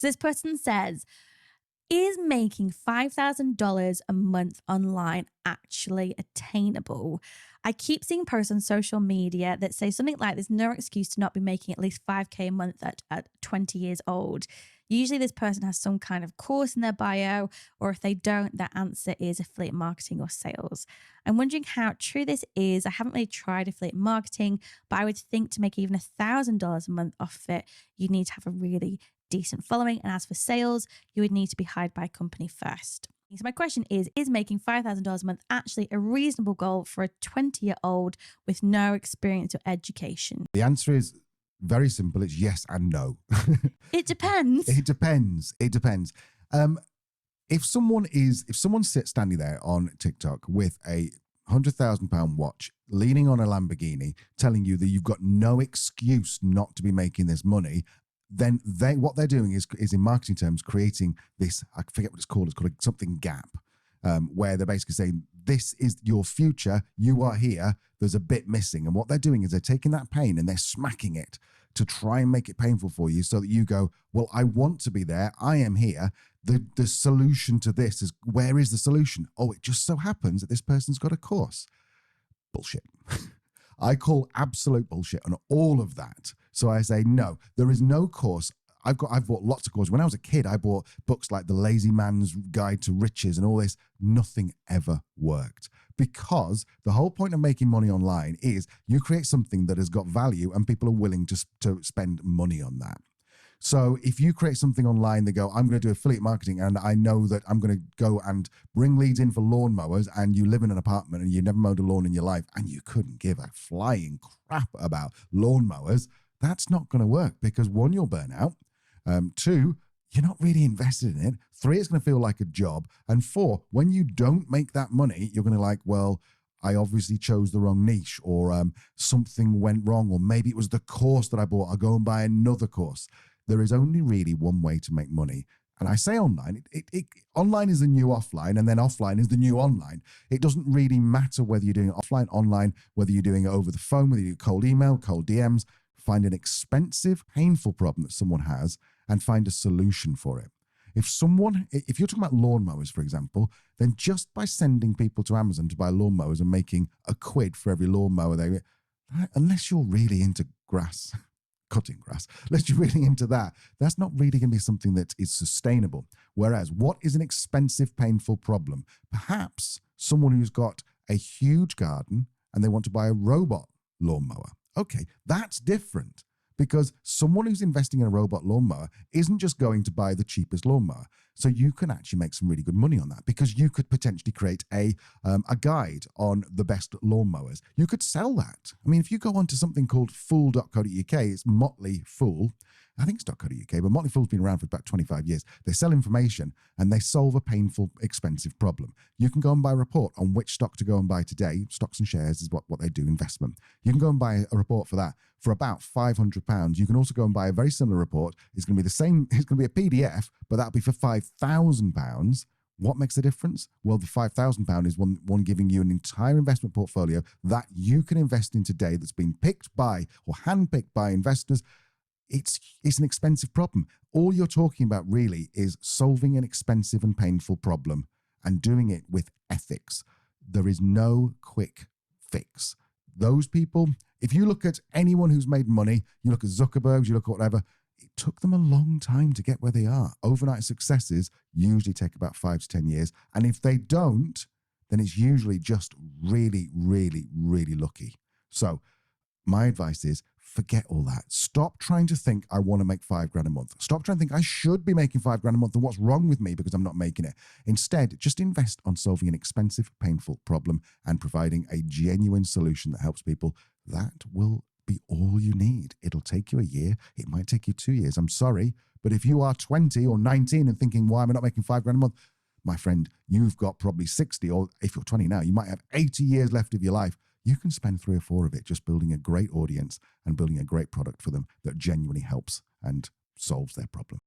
So this person says, is making $5,000 a month online actually attainable? I keep seeing posts on social media that say something like there's no excuse to not be making at least 5K a month at 20 years old. Usually this person has some kind of course in their bio, or if they don't, their answer is affiliate marketing or sales. I'm wondering how true this is. I haven't really tried affiliate marketing, but I would think to make even $1,000 a month off it, you need to have a really decent following. And as for sales, you would need to be hired by a company first. So my question is making $5,000 a month actually a reasonable goal for a 20-year-old with no experience or education? The answer is very simple. It's yes and no. It depends. It depends. It depends. If someone sits standing there on TikTok with a £100,000 watch, leaning on a Lamborghini, telling you that you've got no excuse not to be making this money, then what they're doing is in marketing terms creating this, I forget what it's called something gap, where they're basically saying, this is your future, you are here, there's a bit missing. And what they're doing is they're taking that pain and they're smacking it to try and make it painful for you so that you go, well, I want to be there, I am here. The solution to this is, where is the solution? Oh, it just so happens that this person's got a course. Bullshit. I call absolute bullshit on all of that. So I say, no, there is no course. I've bought lots of courses. When I was a kid, I bought books like The Lazy Man's Guide to Riches and all this. Nothing ever worked, because the whole point of making money online is you create something that has got value and people are willing to spend money on that. So if you create something online, they go, I'm going to do affiliate marketing and I know that I'm going to go and bring leads in for lawnmowers, and you live in an apartment and you never mowed a lawn in your life and you couldn't give a flying crap about lawnmowers, that's not going to work, because one, you'll burn out. Two, you're not really invested in it. Three, it's going to feel like a job. And four, when you don't make that money, you're going to like, well, I obviously chose the wrong niche, or something went wrong, or maybe it was the course that I bought. I'll go and buy another course. There is only really one way to make money. And I say online, online is the new offline, and then offline is the new online. It doesn't really matter whether you're doing it offline, online, whether you're doing it over the phone, whether you do cold email, cold DMs. Find an expensive, painful problem that someone has and find a solution for it. If you're talking about lawnmowers, for example, then just by sending people to Amazon to buy lawnmowers and making £1 for every lawnmower unless you're really into cutting grass, unless you're really into that, that's not really going to be something that is sustainable. Whereas, what is an expensive, painful problem? Perhaps someone who's got a huge garden and they want to buy a robot lawnmower. Okay, that's different, because someone who's investing in a robot lawnmower isn't just going to buy the cheapest lawnmower. So you can actually make some really good money on that, because you could potentially create a guide on the best lawnmowers. You could sell that. I mean, if you go onto something called fool.co.uk, it's Motley Fool. I think it's .co.uk, but Motley Fool's been around for about 25 years. They sell information and they solve a painful, expensive problem. You can go and buy a report on which stock to go and buy today. Stocks and shares is what they do, investment. You can go and buy a report for that for about £500. You can also go and buy a very similar report. It's going to be the same. It's going to be a PDF, but that'll be for £5,000. What makes the difference? Well, the £5,000 is one giving you an entire investment portfolio that you can invest in today, that's been picked by or handpicked by investors. It's an expensive problem. All you're talking about really is solving an expensive and painful problem and doing it with ethics. There is no quick fix. Those people, if you look at anyone who's made money, you look at Zuckerberg, you look at whatever, it took them a long time to get where they are. Overnight successes usually take about 5 to 10 years. And if they don't, then it's usually just really, really, really lucky. So my advice is, forget all that. Stop trying to think, I want to make £5,000 a month. Stop trying to think, I should be making £5,000 a month and what's wrong with me because I'm not making it. Instead, just invest on solving an expensive, painful problem and providing a genuine solution that helps people. That will be all you need. It'll take you a year. It might take you 2 years. I'm sorry. But if you are 20 or 19 and thinking, why am I not making £5,000 a month? My friend, you've got probably 60, or if you're 20 now, you might have 80 years left of your life. You can spend 3 or 4 of it just building a great audience and building a great product for them that genuinely helps and solves their problem.